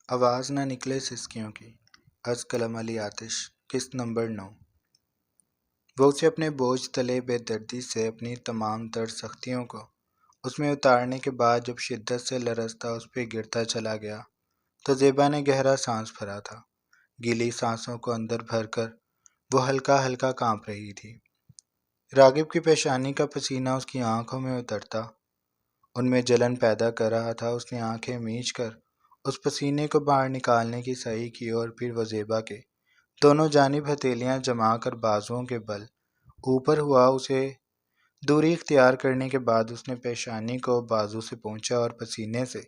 آواز نہ نکلے سسکیوں کی، از قلم علی آتش، قسط نمبر 9۔ وہ اسے اپنے بوجھ تلے بے دردی سے اپنی تمام تر سختیوں کو اس میں اتارنے کے بعد جب شدت سے لرزتا اس پہ گرتا چلا گیا تو زیبا نے گہرا سانس بھرا تھا۔ گیلی سانسوں کو اندر بھر کر وہ ہلکا ہلکا کانپ رہی تھی۔ راغب کی پیشانی کا پسینہ اس کی آنکھوں میں اترتا ان میں جلن پیدا کر رہا تھا۔ اس نے آنکھیں میچ کر اس پسینے کو باہر نکالنے کی صحیح کی اور پھر وہ زیبا کے دونوں جانب ہتھیلیاں جما کر بازوؤں کے بل اوپر ہوا اسے دوری اختیار کرنے کے بعد اس نے پیشانی کو بازو سے پہنچا اور پسینے سے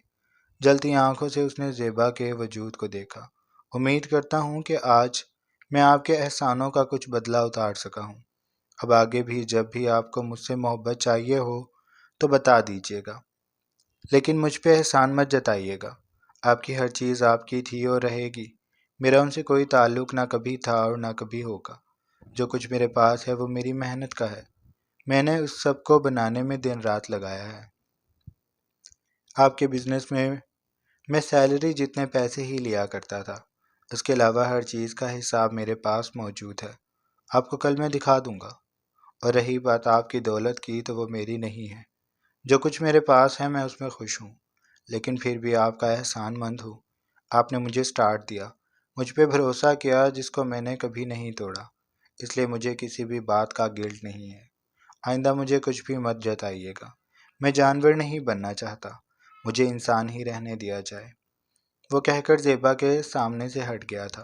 جلتی آنکھوں سے اس نے زیبا کے وجود کو دیکھا۔ امید کرتا ہوں کہ آج میں آپ کے احسانوں کا کچھ بدلہ اتار سکا ہوں۔ اب آگے بھی جب بھی آپ کو مجھ سے محبت چاہیے ہو تو بتا دیجیے گا، لیکن مجھ پہ احسان مت جتائیے گا۔ آپ کی ہر چیز آپ کی تھی اور رہے گی۔ میرا ان سے کوئی تعلق نہ کبھی تھا اور نہ کبھی ہوگا۔ جو کچھ میرے پاس ہے وہ میری محنت کا ہے۔ میں نے اس سب کو بنانے میں دن رات لگایا ہے۔ آپ کے بزنس میں سیلری جتنے پیسے ہی لیا کرتا تھا، اس کے علاوہ ہر چیز کا حساب میرے پاس موجود ہے۔ آپ کو کل میں دکھا دوں گا۔ اور رہی بات آپ کی دولت کی تو وہ میری نہیں ہے۔ جو کچھ میرے پاس ہے میں اس میں خوش ہوں، لیکن پھر بھی آپ کا احسان مند ہوں۔ آپ نے مجھے سٹارٹ دیا، مجھ پہ بھروسہ کیا جس کو میں نے کبھی نہیں توڑا، اس لیے مجھے کسی بھی بات کا گلٹ نہیں ہے۔ آئندہ مجھے کچھ بھی مت جتائیے گا۔ میں جانور نہیں بننا چاہتا، مجھے انسان ہی رہنے دیا جائے۔ وہ کہہ کر زیبا کے سامنے سے ہٹ گیا تھا۔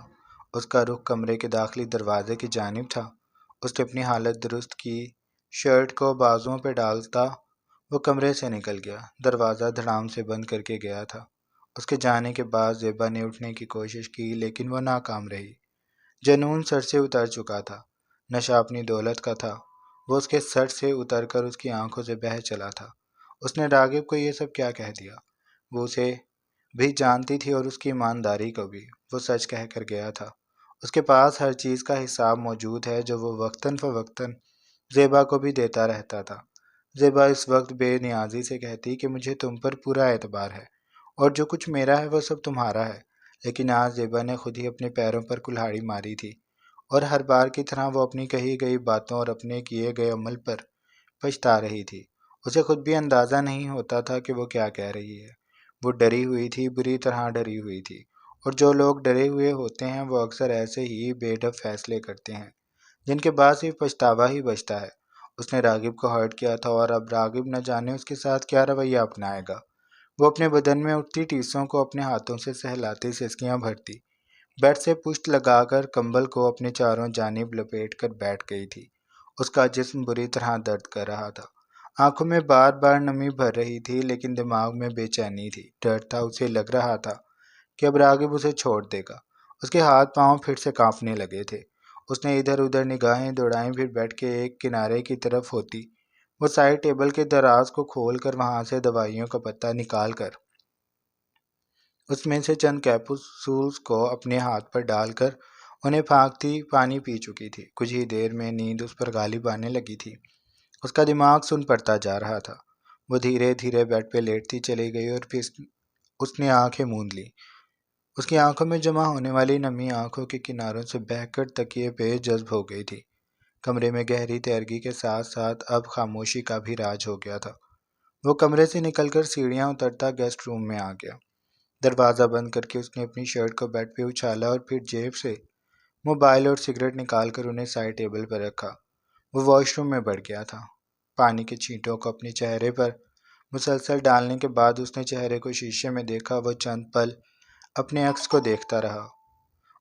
اس کا رخ کمرے کے داخلی دروازے کی جانب تھا۔ اس نے اپنی حالت درست کی شرٹ کو بازوؤں پہ ڈالتا وہ کمرے سے نکل گیا، دروازہ دھڑام سے بند کر کے گیا تھا۔ اس کے جانے کے بعد زیبا نے اٹھنے کی کوشش کی لیکن وہ ناکام رہی۔ جنون سر سے اتر چکا تھا، نشہ اپنی دولت کا تھا، وہ اس کے سر سے اتر کر اس کی آنکھوں سے بہہ چلا تھا۔ اس نے راغب کو یہ سب کیا کہہ دیا؟ وہ اسے بھی جانتی تھی اور اس کی ایمانداری کو بھی۔ وہ سچ کہہ کر گیا تھا۔ اس کے پاس ہر چیز کا حساب موجود ہے جو وہ وقتاً فوقتاً زیبا کو بھی دیتا رہتا تھا۔ زیبا اس وقت بے نیازی سے کہتی کہ مجھے تم پر پورا اعتبار ہے اور جو کچھ میرا ہے وہ سب تمہارا ہے، لیکن آج زیبا نے خود ہی اپنے پیروں پر کلہاڑی ماری تھی اور ہر بار کی طرح وہ اپنی کہی گئی باتوں اور اپنے کیے گئے عمل پر پچھتا رہی تھی۔ اسے خود بھی اندازہ نہیں ہوتا تھا کہ وہ کیا کہہ رہی ہے۔ وہ ڈری ہوئی تھی، بری طرح ڈری ہوئی تھی، اور جو لوگ ڈرے ہوئے ہوتے ہیں وہ اکثر ایسے ہی بے ڈر فیصلے کرتے ہیں جن کے بعد صرف پچھتاوا ہی بچتا ہے۔ اس نے راغب کو ہرٹ کیا تھا اور اب راغب نہ جانے اس کے ساتھ کیا رویہ اپنائے گا۔ وہ اپنے بدن میں اٹھتی ٹیسوں کو اپنے ہاتھوں سے سہلاتی سسکیاں بھرتی، بیڈ سے پشت لگا کر کمبل کو اپنے چاروں جانب لپیٹ کر بیٹھ گئی تھی۔ اس کا جسم بری طرح درد کر رہا تھا، آنکھوں میں بار بار نمی بھر رہی تھی، لیکن دماغ میں بے چینی تھی، ڈر تھا۔ اسے لگ رہا تھا کہ اب راغب اسے چھوڑ دے گا۔ اس کے ہاتھ پاؤں پھر سے کانپنے لگے تھے۔ اس نے ادھر ادھر نگاہیں دوڑائیں، پھر بیڈ کے ایک کنارے کی طرف ہوتی وہ سائڈ ٹیبل کے دراز کو کھول کر وہاں سے دوائیوں کا پتہ نکال کر اس میں سے چند کیپسولز کو اپنے ہاتھ پر ڈال کر انہیں پھانکتی پانی پی چکی تھی۔ کچھ ہی دیر میں نیند اس پر غالب آنے لگی تھی۔ اس کا دماغ سن پڑتا جا رہا تھا۔ وہ دھیرے دھیرے بیڈ پہ لیٹتی چلی گئی اور پھر اس نے آنکھیں موند لی۔ اس کی آنکھوں میں جمع ہونے والی نمی آنکھوں کے کناروں سے بہہ کر تکیے پہ جذب ہو گئی تھی۔ کمرے میں گہری تیرگی کے ساتھ ساتھ اب خاموشی کا بھی راج ہو گیا تھا۔ وہ کمرے سے نکل کر سیڑھیاں اترتا گیسٹ روم میں آ گیا۔ دروازہ بند کر کے اس نے اپنی شرٹ کو بیڈ پہ اچھالا اور پھر جیب سے موبائل اور سگریٹ نکال کر انہیں سائڈ ٹیبل پر رکھا۔ وہ واش روم میں بڑھ گیا تھا۔ پانی کے چھینٹوں کو اپنے چہرے پر مسلسل ڈالنے کے بعد اس نے چہرے کو شیشے میں دیکھا۔ وہ چند پل اپنے عکس کو دیکھتا رہا۔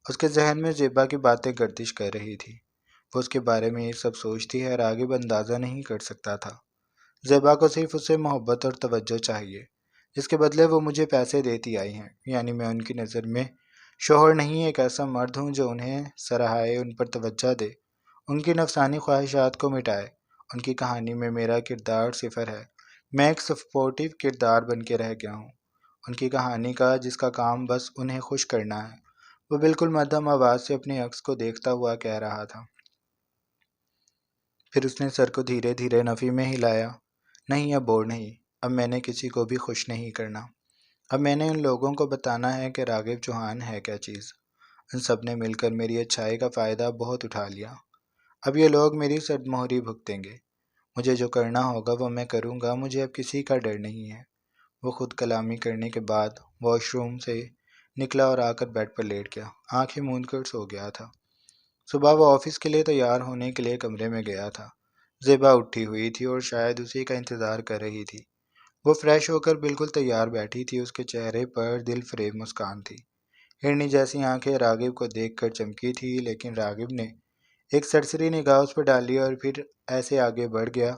اس کے ذہن میں زیبا کی باتیں گردش کر رہی تھی۔ وہ اس کے بارے میں یہ سب سوچتی ہے، راغب اندازہ نہیں کر سکتا تھا۔ زیبا کو صرف اس سے محبت اور توجہ چاہیے، جس کے بدلے وہ مجھے پیسے دیتی آئی ہیں، یعنی میں ان کی نظر میں شوہر نہیں، ایک ایسا مرد ہوں جو انہیں سراہائے، ان پر توجہ دے، ان کی نفسانی خواہشات کو مٹائے۔ ان کی کہانی میں میرا کردار صفر ہے، میں ایک سپورٹیو کردار بن کے رہ گیا ہوں ان کی کہانی کا، جس کا کام بس انہیں خوش کرنا ہے۔ وہ بالکل مدھم آواز سے اپنے عکس کو دیکھتا ہوا کہہ رہا تھا۔ پھر اس نے سر کو دھیرے دھیرے نفی میں ہلایا۔ نہیں، اب اور نہیں، اب میں نے کسی کو بھی خوش نہیں کرنا۔ اب میں نے ان لوگوں کو بتانا ہے کہ راغب چوہان ہے کیا چیز۔ ان سب نے مل کر میری اچھائی کا فائدہ بہت اٹھا لیا۔ اب یہ لوگ میری سرد مہری بھگتیں گے۔ مجھے جو کرنا ہوگا وہ میں کروں گا، مجھے اب کسی کا ڈر نہیں ہے۔ وہ خود کلامی کرنے کے بعد واش روم سے نکلا اور آ کر بیڈ پر لیٹ گیا، آنکھیں موند کر سو گیا تھا۔ صبح وہ آفس کے لیے تیار ہونے کے لیے کمرے میں گیا تھا۔ زیبا اٹھی ہوئی تھی اور شاید اسی کا انتظار کر رہی تھی۔ وہ فریش ہو کر بالکل تیار بیٹھی تھی، اس کے چہرے پر دل فریب مسکان تھی۔ ہرنی جیسی آنکھیں راغب کو دیکھ کر چمکی تھی، لیکن راغب نے ایک سرسری نگاہ اس پر ڈالی اور پھر ایسے آگے بڑھ گیا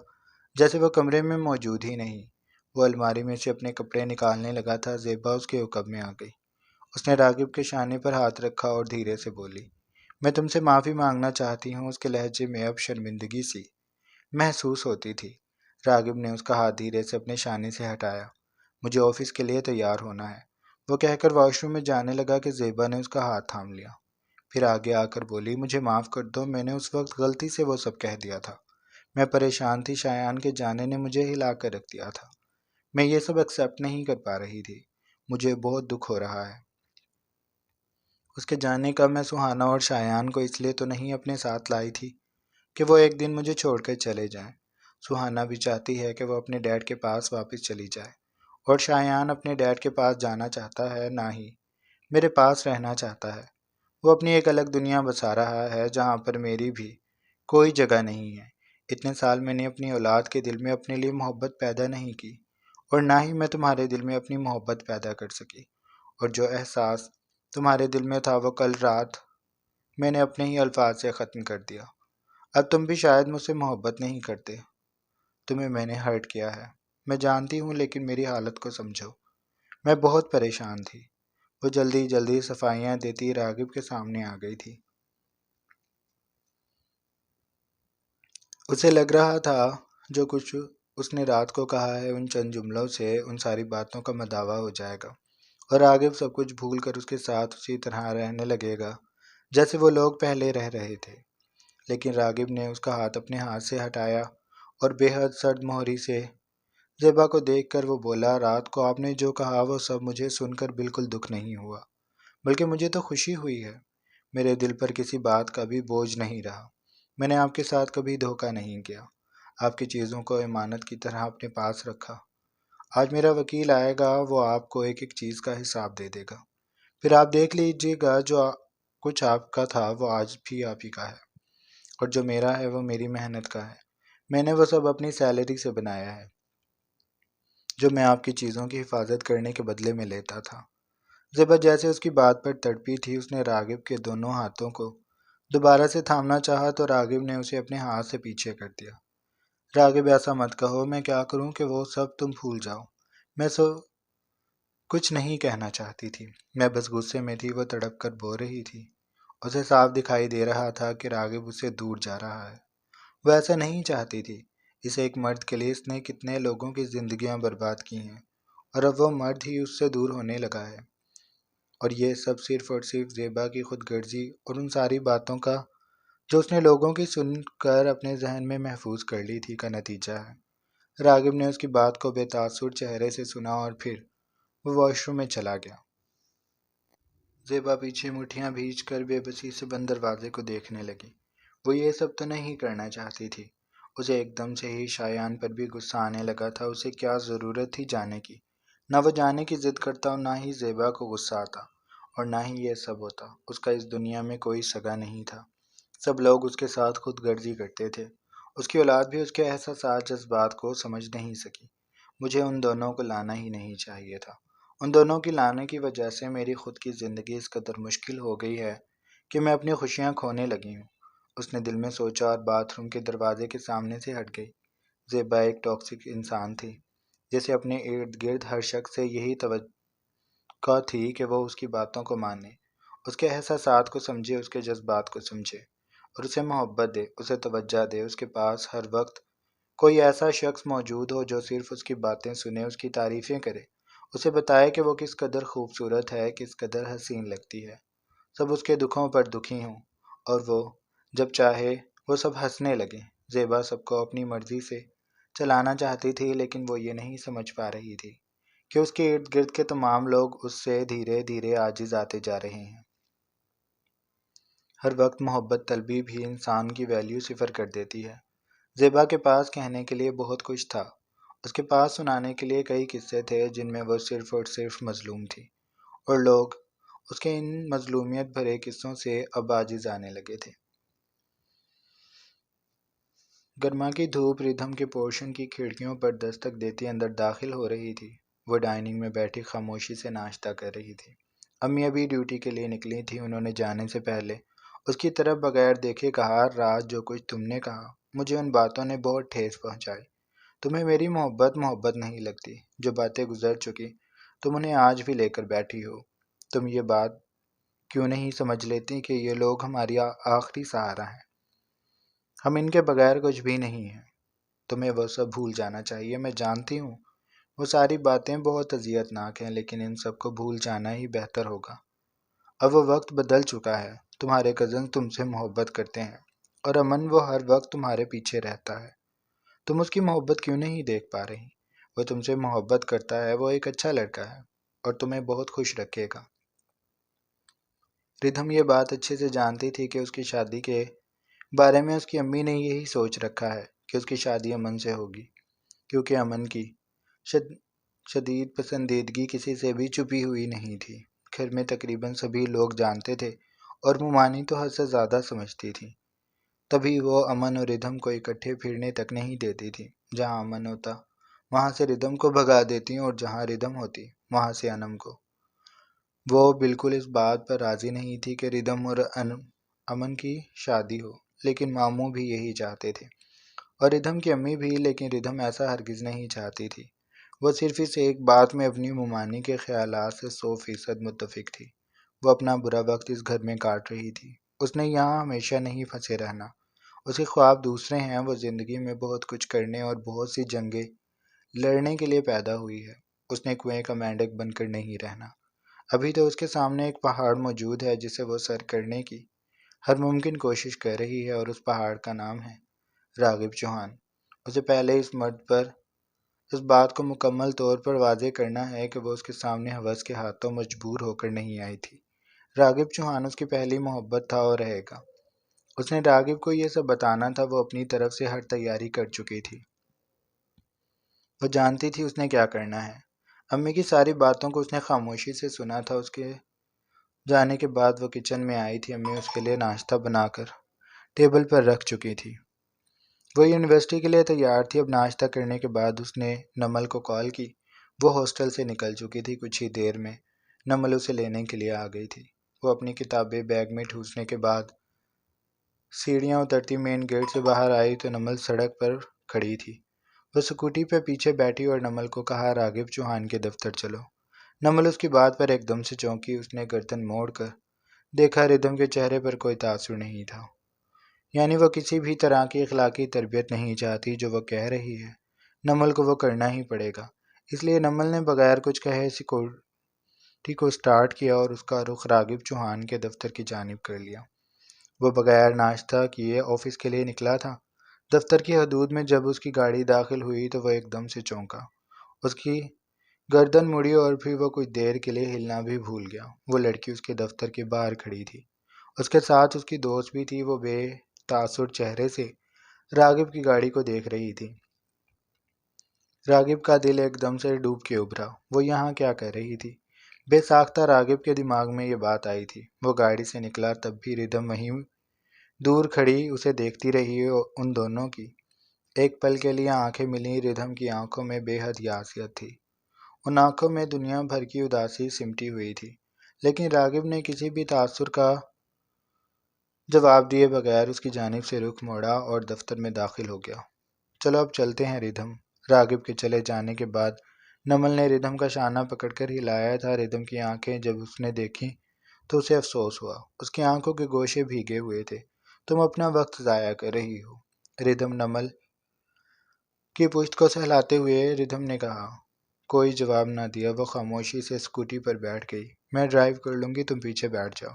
جیسے وہ کمرے میں موجود ہی نہیں۔ وہ الماری میں سے اپنے کپڑے نکالنے لگا تھا، زیبا اس کے عقب میں آ گئی۔ اس نے راغب کے شانے پر ہاتھ رکھا اور دھیرے سے بولی، میں تم سے معافی مانگنا چاہتی ہوں۔ اس کے لہجے میں اب شرمندگی سی محسوس ہوتی تھی۔ راغب نے اس کا ہاتھ دھیرے سے اپنے شانے سے ہٹایا۔ مجھے آفس کے لیے تیار ہونا ہے، وہ کہہ کر واش روم میں جانے لگا کہ زیبا نے اس کا ہاتھ تھام لیا۔ پھر آگے آ کر بولی، مجھے معاف کر دو، میں نے اس وقت غلطی سے وہ سب کہہ دیا تھا۔ میں پریشان تھی، شایان کے جانے نے مجھے ہلا کر رکھ دیا تھا۔ میں یہ سب ایکسیپٹ نہیں کر پا رہی تھی۔ مجھے بہت دکھ ہو رہا ہے اس کے جانے کا۔ میں سہانا اور شایان کو اس لیے تو نہیں اپنے ساتھ لائی تھی کہ وہ ایک دن مجھے چھوڑ کر چلے جائیں۔ سہانا بھی چاہتی ہے کہ وہ اپنے ڈیڈ کے پاس واپس چلی جائے، اور شایان اپنے ڈیڈ کے پاس جانا چاہتا ہے، نہ ہی میرے پاس رہنا چاہتا ہے۔ وہ اپنی ایک الگ دنیا بسا رہا ہے جہاں پر میری بھی کوئی جگہ نہیں ہے۔ اتنے سال میں نے اپنی اولاد کے دل میں اپنے لیے محبت پیدا نہیں کی، اور نہ ہی میں تمہارے دل میں اپنی محبت پیدا کر سکی، اور جو احساس تمہارے دل میں تھا وہ کل رات میں نے اپنے ہی الفاظ سے ختم کر دیا۔ اب تم بھی شاید مجھ سے محبت نہیں کرتے۔ تمہیں میں نے ہرٹ کیا ہے، میں جانتی ہوں، لیکن میری حالت کو سمجھو۔ میں بہت پریشان تھی۔ وہ جلدی جلدی صفائیاں دیتی راغب کے سامنے آ گئی تھی۔ اسے لگ رہا تھا جو کچھ اس نے رات کو کہا ہے ان چند جملوں سے ان ساری باتوں کا مداوع ہو جائے گا، اور راغب سب کچھ بھول کر اس کے ساتھ اسی طرح رہنے لگے گا جیسے وہ لوگ پہلے رہ رہے تھے۔ لیکن راغب نے اس کا ہاتھ اپنے ہاتھ سے ہٹایا اور بے حد سرد مہری سے زیبا کو دیکھ کر وہ بولا، رات کو آپ نے جو کہا وہ سب مجھے سن کر بالکل دکھ نہیں ہوا، بلکہ مجھے تو خوشی ہوئی ہے۔ میرے دل پر کسی بات کا بھی بوجھ نہیں رہا۔ میں نے آپ کے ساتھ کبھی دھوکہ نہیں کیا، آپ کی چیزوں کو امانت کی طرح اپنے پاس رکھا۔ آج میرا وکیل آئے گا، وہ آپ کو ایک ایک چیز کا حساب دے دے گا، پھر آپ دیکھ لیجیے گا جو کچھ آپ کا تھا وہ آج بھی آپ ہی کا ہے، اور جو میرا ہے وہ میری محنت کا ہے۔ میں نے وہ سب اپنی سیلری سے بنایا ہے جو میں آپ کی چیزوں کی حفاظت کرنے کے بدلے میں لیتا تھا۔ زیبا جیسے اس کی بات پر تڑپی تھی، اس نے راغب کے دونوں ہاتھوں کو دوبارہ سے تھامنا چاہا تو راغب نے اسے اپنے ہاتھ سے پیچھے کر دیا۔ راغب ایسا مت کہو، میں کیا کروں کہ وہ سب تم بھول جاؤ۔ میں کچھ نہیں کہنا چاہتی تھی، میں بس غصے میں تھی۔ وہ تڑپ کر بو رہی تھی۔ اسے صاف دکھائی دے رہا تھا کہ راغب اسے دور جا رہا ہے۔ وہ ایسا نہیں چاہتی تھی۔ اس ایک مرد کے لیے اس نے کتنے لوگوں کی زندگیاں برباد کی ہیں، اور اب وہ مرد ہی اس سے دور ہونے لگا ہے۔ اور یہ سب صرف اور صرف زیبا کی خود غرضی اور ان ساری باتوں کا جو اس نے لوگوں کی سن کر اپنے ذہن میں محفوظ کر لی تھی کا نتیجہ ہے۔ راغب نے اس کی بات کو بے تاثر چہرے سے سنا اور پھر وہ واش روم میں چلا گیا۔ زیبا پیچھے مٹھیاں بھیج کر بے بسی سے بند دروازے کو دیکھنے لگی۔ وہ یہ سب تو نہیں کرنا چاہتی تھی۔ اسے ایک دم سے ہی شایان پر بھی غصہ آنے لگا تھا۔ اسے کیا ضرورت تھی جانے کی؟ نہ وہ جانے کی ضد کرتا اور نہ ہی زیبا کو غصہ آتا، اور نہ ہی یہ سب ہوتا۔ اس کا اس دنیا میں کوئی سگا نہیں تھا۔ سب لوگ اس کے ساتھ خود غرضی کرتے تھے۔ اس کی اولاد بھی اس کے احساسات جذبات کو سمجھ نہیں سکی۔ مجھے ان دونوں کو لانا ہی نہیں چاہیے تھا۔ ان دونوں کی لانے کی وجہ سے میری خود کی زندگی اس قدر مشکل ہو گئی ہے کہ میں اپنی خوشیاں کھونے لگی ہوں۔ اس نے دل میں سوچا اور باتھ روم کے دروازے کے سامنے سے ہٹ گئی۔ زیبا ایک ٹاکسک انسان تھی جسے اپنے ارد گرد ہر شخص سے یہی توقع تھی کہ وہ اس کی باتوں کو مانے، اس کے احساسات کو سمجھے، اس کے جذبات کو سمجھے اور اسے محبت دے، اسے توجہ دے۔ اس کے پاس ہر وقت کوئی ایسا شخص موجود ہو جو صرف اس کی باتیں سنے، اس کی تعریفیں کرے، اسے بتائے کہ وہ کس قدر خوبصورت ہے، کس قدر حسین لگتی ہے۔ سب اس کے دکھوں پر دکھی ہوں، اور وہ جب چاہے وہ سب ہنسنے لگے۔ زیبا سب کو اپنی مرضی سے چلانا چاہتی تھی، لیکن وہ یہ نہیں سمجھ پا رہی تھی کہ اس کے ارد گرد کے تمام لوگ اس سے دھیرے دھیرے عاجز آتے جا رہے ہیں۔ ہر وقت محبت طلبی بھی انسان کی ویلیو صفر کر دیتی ہے۔ زیبا کے پاس کہنے کے لیے بہت کچھ تھا۔ اس کے پاس سنانے کے لیے کئی قصے تھے جن میں وہ صرف اور صرف مظلوم تھی، اور لوگ اس کے ان مظلومیت بھرے قصوں سے اب عاجز آنے لگے تھے۔ گرما کی دھوپ ردھم کے پورشن کی کھڑکیوں پر دستک دیتی اندر داخل ہو رہی تھی۔ وہ ڈائننگ میں بیٹھی خاموشی سے ناشتہ کر رہی تھی۔ امی ابھی ڈیوٹی کے لیے نکلی تھی۔ انہوں نے جانے سے پہلے اس کی طرف بغیر دیکھے کہا، رات جو کچھ تم نے کہا مجھے ان باتوں نے بہت ٹھیس پہنچائی۔ تمہیں میری محبت نہیں لگتی۔ جو باتیں گزر چکی تم انہیں آج بھی لے کر بیٹھی ہو۔ تم یہ بات کیوں نہیں سمجھ لیتی کہ یہ لوگ ہماری آخری سہارا ہیں؟ ہم ان کے بغیر کچھ بھی نہیں ہیں۔ تمہیں وہ سب بھول جانا چاہیے۔ میں جانتی ہوں وہ ساری باتیں بہت اذیت ناک ہیں، لیکن ان سب کو بھول جانا ہی بہتر ہوگا۔ اب وہ وقت بدل چکا ہے۔ تمہارے کزن تم سے محبت کرتے ہیں، اور امن وہ ہر وقت تمہارے پیچھے رہتا ہے۔ تم اس کی محبت کیوں نہیں دیکھ پا رہی؟ وہ تم سے محبت کرتا ہے، وہ ایک اچھا لڑکا ہے اور تمہیں بہت خوش رکھے گا۔ ردھم یہ بات اچھے سے جانتی تھی کہ اس کی شادی کے بارے میں اس کی امی نے یہی سوچ رکھا ہے کہ اس کی شادی امن سے ہوگی، کیونکہ امن کی شدید پسندیدگی کسی سے بھی چھپی ہوئی نہیں تھی۔ گھر میں تقریباً سبھی لوگ جانتے تھے اور ممانی تو حد سے زیادہ سمجھتی تھی۔ تبھی وہ امن اور ردھم کو اکٹھے پھرنے تک نہیں دیتی تھی۔ جہاں امن ہوتا وہاں سے ردھم کو بھگا دیتی اور جہاں ردھم ہوتی وہاں سے انم کو۔ وہ بالکل اس بات پر راضی نہیں تھی کہ ردھم اور امن کی شادی ہو، لیکن ماموں بھی یہی چاہتے تھے اور ردھم کی امی بھی، لیکن ردھم ایسا ہرگز نہیں چاہتی تھی۔ وہ صرف اس ایک بات میں اپنی ممانی کے خیالات سے 100% متفق تھی۔ وہ اپنا برا وقت اس گھر میں کاٹ رہی تھی۔ اس نے یہاں ہمیشہ نہیں پھنسے رہنا۔ اس کے خواب دوسرے ہیں۔ وہ زندگی میں بہت کچھ کرنے اور بہت سی جنگیں لڑنے کے لیے پیدا ہوئی ہے۔ اس نے کنویں کا مینڈک بن کر نہیں رہنا۔ ابھی تو اس کے سامنے ایک پہاڑ موجود ہے جسے وہ سر کرنے کی ہر ممکن کوشش کر رہی ہے، اور اس پہاڑ کا نام ہے راغب چوہان۔ اسے پہلے اس مرد پر اس بات کو مکمل طور پر واضح کرنا ہے کہ وہ اس کے سامنے ہوس کے ہاتھوں مجبور ہو کر نہیں آئی تھی۔ راغب چوہان اس کی پہلی محبت تھا اور رہے گا۔ اس نے راغب کو یہ سب بتانا تھا۔ وہ اپنی طرف سے ہر تیاری کر چکی تھی۔ وہ جانتی تھی اس نے کیا کرنا ہے۔ امی کی ساری باتوں کو اس نے خاموشی سے سنا تھا۔ اس کے جانے کے بعد وہ کچن میں آئی تھی۔ امی اس کے لیے ناشتہ بنا کر ٹیبل پر رکھ چکی تھی۔ وہ یونیورسٹی کے لیے تیار تھی۔ اب ناشتہ کرنے کے بعد اس نے نمل کو کال کی۔ وہ ہاسٹل سے نکل چکی تھی۔ کچھ ہی دیر میں نمل اسے لینے کے لیے آ گئی تھی۔ وہ اپنی کتابیں بیگ میں ٹھوسنے کے بعد سیڑھیاں اترتی مین گیٹ سے باہر آئی تو نمل سڑک پر کھڑی تھی۔ وہ اسکوٹی پہ پیچھے بیٹھی اور نمل کو کہا، راغب چوہان کے دفتر چلو۔ نمل اس کی بات پر ایک دم سے چونکی۔ اس نے گردن موڑ کر دیکھا۔ ردھم کے چہرے پر کوئی تاثر نہیں تھا، یعنی وہ کسی بھی طرح کی اخلاقی تربیت نہیں چاہتی۔ جو وہ کہہ رہی ہے نمل کو وہ کرنا ہی پڑے گا۔ اس لیے نمل نے بغیر کچھ کہے سیکورٹی کو سٹارٹ کیا اور اس کا رخ راغب چوہان کے دفتر کی جانب کر لیا۔ وہ بغیر ناشتہ کیے آفس کے لیے نکلا تھا۔ دفتر کی حدود میں جب اس کی گاڑی داخل ہوئی تو وہ ایک دم سے چونکا۔ اس کی گردن مڑی اور پھر وہ کچھ دیر کے لیے ہلنا بھی بھول گیا۔ وہ لڑکی اس کے دفتر کے باہر کھڑی تھی۔ اس کے ساتھ اس کی دوست بھی تھی۔ وہ بے تاثر چہرے سے راغب کی گاڑی کو دیکھ رہی تھی۔ راغب کا دل ایک دم سے ڈوب کے ابھرا۔ وہ یہاں کیا کر رہی تھی؟ بے ساختہ راغب کے دماغ میں یہ بات آئی تھی۔ وہ گاڑی سے نکلا، تب بھی ردھم وہیں دور کھڑی اسے دیکھتی رہی۔ ان دونوں کی ایک پل کے لیے آنکھیں ملیں۔ ردھم کی آنکھوں میں بے حد یاسیت تھی۔ ان آنکھوں میں دنیا بھر کی اداسی سمٹی ہوئی تھی، لیکن راغب نے کسی بھی تاثر کا جواب دیے بغیر اس کی جانب سے رخ موڑا اور دفتر میں داخل ہو گیا۔ چلو اب چلتے ہیں ردھم۔ راغب کے چلے جانے کے بعد نمل نے ردھم کا شانہ پکڑ کر ہلایا تھا۔ ردھم کی آنکھیں جب اس نے دیکھی تو اسے افسوس ہوا۔ اس کی آنکھوں کے گوشے بھیگے ہوئے تھے۔ تم اپنا وقت ضائع کر رہی ہو، ردھم نمل کی پشت کو سہلاتے ہوئے ردھم نے کہا۔ کوئی جواب نہ دیا۔ وہ خاموشی سے اسکوٹی پر بیٹھ گئی۔ میں ڈرائیو کر لوں گی، تم پیچھے بیٹھ جاؤ،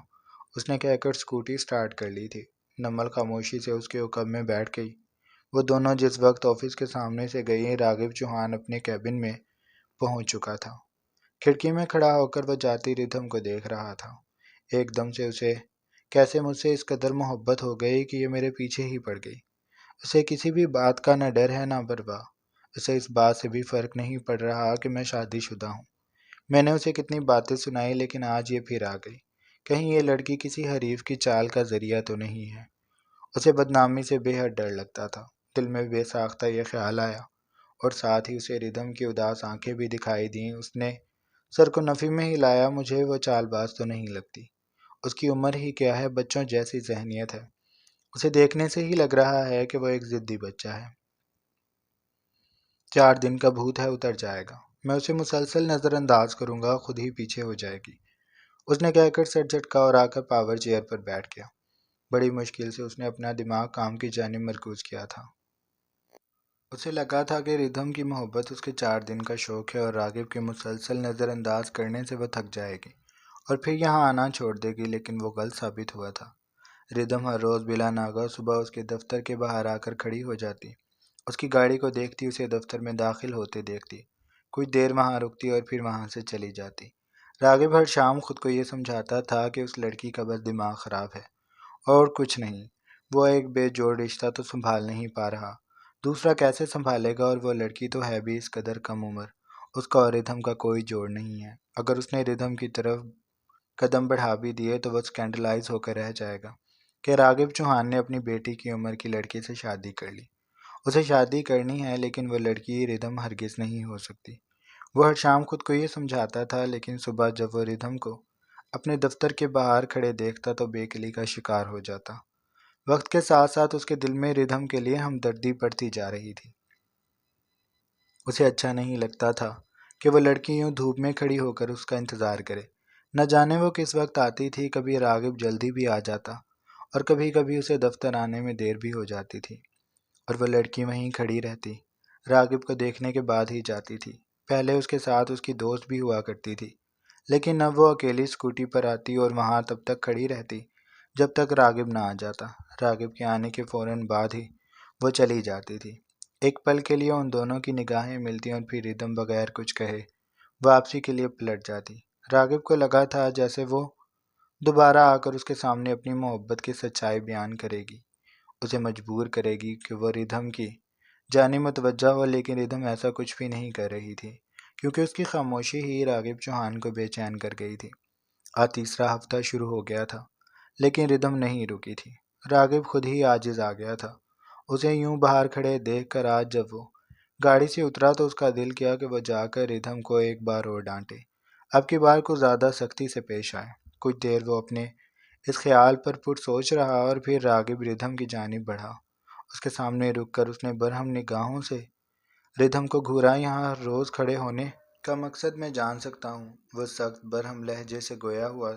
اس نے کہہ کر اسکوٹی سٹارٹ کر لی تھی۔ نمل خاموشی سے اس کے عقب میں بیٹھ گئی۔ وہ دونوں جس وقت آفس کے سامنے سے گئی، راغب چوہان اپنے کیبن میں پہنچ چکا تھا۔ کھڑکی میں کھڑا ہو کر وہ جاتی ردھم کو دیکھ رہا تھا۔ ایک دم سے اسے کیسے مجھ سے اس قدر محبت ہو گئی کہ یہ میرے پیچھے ہی پڑ گئی۔ اسے کسی بھی بات کا نہ ڈر ہے نہ پرواہ۔ اسے اس بات سے بھی فرق نہیں پڑ رہا کہ میں شادی شدہ ہوں۔ میں نے اسے کتنی باتیں سنائی لیکن آج یہ پھر آ گئی۔ کہیں یہ لڑکی کسی حریف کی چال کا ذریعہ تو نہیں ہے۔ اسے بدنامی سے بے حد ڈر لگتا تھا۔ دل میں بے ساختہ یہ خیال آیا اور ساتھ ہی اسے ردھم کی اداس آنکھیں بھی دکھائی دیں۔ اس نے سر کو نفی میں ہلایا۔ مجھے وہ چال باز تو نہیں لگتی۔ اس کی عمر ہی کیا ہے، بچوں جیسی ذہنیت ہے۔ اسے دیکھنے سے ہی لگ رہا ہے کہ وہ ایک ضدی بچہ ہے۔ 4 دن کا بھوت ہے، اتر جائے گا۔ میں اسے مسلسل نظر انداز کروں گا، خود ہی پیچھے ہو جائے گی۔ اس نے کہہ کر سر جھٹکا اور آ کر پاور چیئر پر بیٹھ گیا۔ بڑی مشکل سے اس نے اپنا دماغ کام کی جانب مرکوز کیا تھا۔ اسے لگا تھا کہ ردھم کی محبت اس کے 4 دن کا شوق ہے اور راغب کے مسلسل نظر انداز کرنے سے وہ تھک جائے گی اور پھر یہاں آنا چھوڑ دے گی، لیکن وہ غلط ثابت ہوا تھا۔ ردھم ہر روز بلا ناغہ صبح اس کے دفتر کے باہر آ کر کھڑی ہو جاتی۔ اس کی گاڑی کو دیکھتی، اسے دفتر میں داخل ہوتے دیکھتی، کچھ دیر وہاں رکتی اور پھر وہاں سے چلی جاتی۔ راغب ہر شام خود کو یہ سمجھاتا تھا کہ اس لڑکی کا بس دماغ خراب ہے اور کچھ نہیں۔ وہ ایک بے جوڑ رشتہ تو سنبھال نہیں پا رہا، دوسرا کیسے سنبھالے گا؟ اور وہ لڑکی تو ہے بھی اس قدر کم عمر۔ اس کا اور ردھم کا کوئی جوڑ نہیں ہے۔ اگر اس نے ردھم کی طرف قدم بڑھا بھی دیے تو وہ سکینڈلائز ہو کر رہ جائے گا کہ راغب چوہان نے اپنی بیٹی کی عمر کی لڑکی سے شادی کر لی۔ اسے شادی کرنی ہے لیکن وہ لڑکی ردھم ہرگز نہیں ہو سکتی۔ وہ ہر شام خود کو یہ سمجھاتا تھا، لیکن صبح جب وہ ردھم کو اپنے دفتر کے باہر کھڑے دیکھتا تو بے قلی کا شکار ہو جاتا۔ وقت کے ساتھ ساتھ اس کے دل میں ردھم کے لیے ہمدردی بڑھتی جا رہی تھی۔ اسے اچھا نہیں لگتا تھا کہ وہ لڑکی یوں دھوپ میں کھڑی ہو کر اس کا انتظار کرے۔ نہ جانے وہ کس وقت آتی تھی، کبھی راغب جلدی بھی آ جاتا اور کبھی کبھی اسے دفتر آنے میں دیر بھی ہو جاتی تھی اور وہ لڑکی وہیں کھڑی رہتی، راغب کو دیکھنے کے بعد ہی جاتی تھی۔ پہلے اس کے ساتھ اس کی دوست بھی ہوا کرتی تھی، لیکن اب وہ اکیلی اسکوٹی پر آتی اور وہاں تب تک کھڑی رہتی جب تک راغب نہ آ جاتا۔ راغب کے آنے کے فوراً بعد ہی وہ چلی جاتی تھی۔ ایک پل کے لیے ان دونوں کی نگاہیں ملتی اور پھر ردھم بغیر کچھ کہے واپسی کے لیے پلٹ جاتی۔ راغب کو لگا تھا جیسے وہ دوبارہ آ کر اس کے سامنے اپنی محبت کی سچائی بیان کرے گی، اسے مجبور کرے گی کہ وہ ردھم کی جانب متوجہ ہو، لیکن ردھم ایسا کچھ بھی نہیں کر رہی تھی کیونکہ اس کی خاموشی ہی راغب چوہان کو بے چین کر گئی تھی۔ آج تیسرا ہفتہ شروع ہو گیا تھا لیکن ردھم نہیں رکی تھی۔ راغب خود ہی عاجز آ گیا تھا۔ اسے یوں باہر کھڑے دیکھ کر آج جب وہ گاڑی سے اترا تو اس کا دل کیا کہ وہ جا کر ردھم کو ایک بار اور ڈانٹے، اب کی بار کو زیادہ سختی سے پیش آئے۔ کچھ دیر وہ اپنے اس خیال پر سوچ رہا اور پھر راغب ردھم کی جانب بڑھا۔ اس کے سامنے رک کر اس نے برہم نگاہوں سے ردھم کو گھورا۔ یہاں روز کھڑے ہونے کا مقصد میں جان سکتا ہوں، وہ سخت برہم لہجے سے گویا ہوا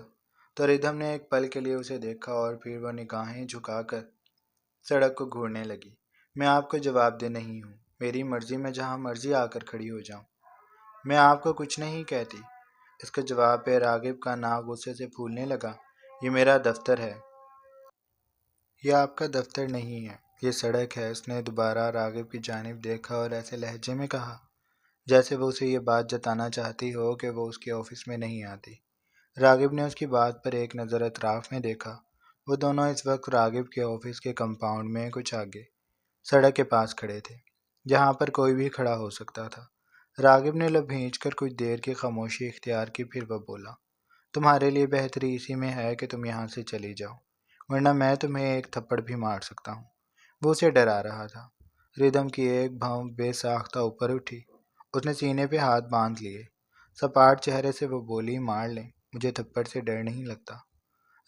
تو ردھم نے ایک پل کے لیے اسے دیکھا اور پھر وہ نگاہیں جھکا کر سڑک کو گھورنے لگی۔ میں آپ کو جواب دہ نہیں ہوں، میری مرضی، میں جہاں مرضی آ کر کھڑی ہو جاؤں، میں آپ کو کچھ نہیں کہتی۔ اس کے جواب پہ راغب کا ناک غصے سے پھولنے لگا۔ یہ میرا دفتر ہے، یہ آپ کا دفتر نہیں ہے، یہ سڑک ہے۔ اس نے دوبارہ راغب کی جانب دیکھا اور ایسے لہجے میں کہا جیسے وہ اسے یہ بات جتانا چاہتی ہو کہ وہ اس کے آفس میں نہیں آتی۔ راغب نے اس کی بات پر ایک نظر اطراف میں دیکھا۔ وہ دونوں اس وقت راغب کے آفس کے کمپاؤنڈ میں کچھ آگے سڑک کے پاس کھڑے تھے، جہاں پر کوئی بھی کھڑا ہو سکتا تھا۔ راغب نے لب بھینچ کر کچھ دیر کی خاموشی اختیار کی، پھر وہ بولا، تمہارے لیے بہتری اسی میں ہے کہ تم یہاں سے چلی جاؤ، ورنہ میں تمہیں ایک تھپڑ بھی مار سکتا ہوں۔ وہ اسے ڈرا رہا تھا۔ ردھم کی ایک بھاؤں بے ساختہ اوپر اٹھی۔ اس نے سینے پہ ہاتھ باندھ لیے۔ سپاٹ چہرے سے وہ بولی، مار لیں، مجھے تھپڑ سے ڈر نہیں لگتا۔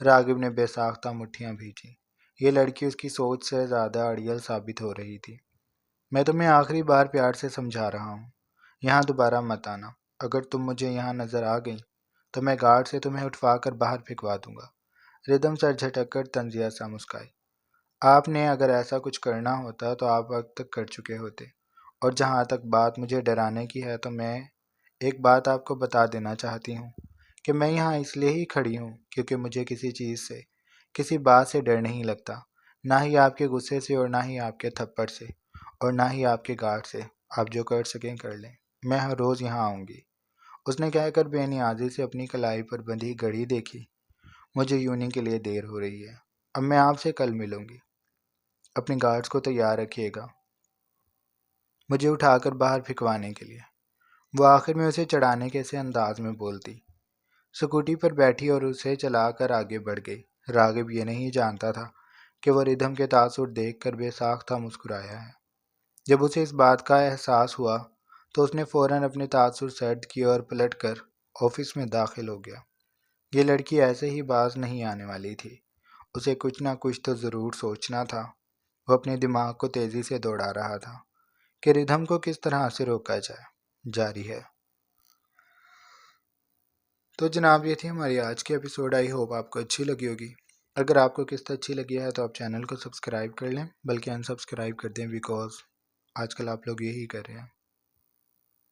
راغب نے بے ساختہ مٹھیاں بھیجی۔ یہ لڑکی اس کی سوچ سے زیادہ اڑیل ثابت ہو رہی تھی۔ میں تمہیں آخری بار پیار سے سمجھا رہا ہوں، یہاں دوبارہ مت آنا۔ اگر تم مجھے یہاں نظر آ گئیں تو میں گارڈ سے تمہیں اٹھوا کر باہر پھینکوا دوں گا۔ ردھم سر جھٹک کر طنزیہ سا مسکرائی۔ آپ نے اگر ایسا کچھ کرنا ہوتا تو آپ وقت تک کر چکے ہوتے، اور جہاں تک بات مجھے ڈرانے کی ہے تو میں ایک بات آپ کو بتا دینا چاہتی ہوں کہ میں یہاں اس لیے ہی کھڑی ہوں کیونکہ مجھے کسی چیز سے، کسی بات سے ڈر نہیں لگتا، نہ ہی آپ کے غصے سے اور نہ ہی آپ کے تھپڑ سے اور نہ ہی آپ کے گارڈ سے۔ آپ جو کر سکیں کر لیں۔ میں ہر روز یہاں آؤں گی، اس نے کہہ کر بے نیازی سے اپنی کلائی پر بندھی گھڑی دیکھی۔ مجھے یونین کے لیے دیر ہو رہی ہے، اب میں آپ سے کل ملوں گی، اپنی گارڈز کو تیار رکھیے گا مجھے اٹھا کر باہر پھینکوانے کے لیے۔ وہ آخر میں اسے چڑھانے کے سے انداز میں بولتی، سکوٹی پر بیٹھی اور اسے چلا کر آگے بڑھ گئی۔ راغب یہ نہیں جانتا تھا کہ وہ ردھم کے تاثر دیکھ کر بے ساختہ مسکرایا ہے۔ جب اسے اس بات کا احساس ہوا تو اس نے فوراً اپنے تاثر سیٹ کیے اور پلٹ کر آفس میں داخل ہو گیا۔ یہ لڑکی ایسے ہی باز نہیں آنے والی تھی، اسے کچھ نہ کچھ تو ضرور سوچنا تھا۔ وہ اپنے دماغ کو تیزی سے دوڑا رہا تھا کہ ردھم کو کس طرح سے روکا جائے۔ جاری ہے۔ تو جناب یہ تھی ہماری آج کی ایپیسوڈ، آئی ہوپ آپ کو اچھی لگی ہوگی۔ اگر آپ کو قسط اچھی لگی ہے تو آپ چینل کو سبسکرائب کر لیں، بلکہ ان سبسکرائب کر دیں، بیکاز آج کل آپ لوگ یہی کر رہے ہیں۔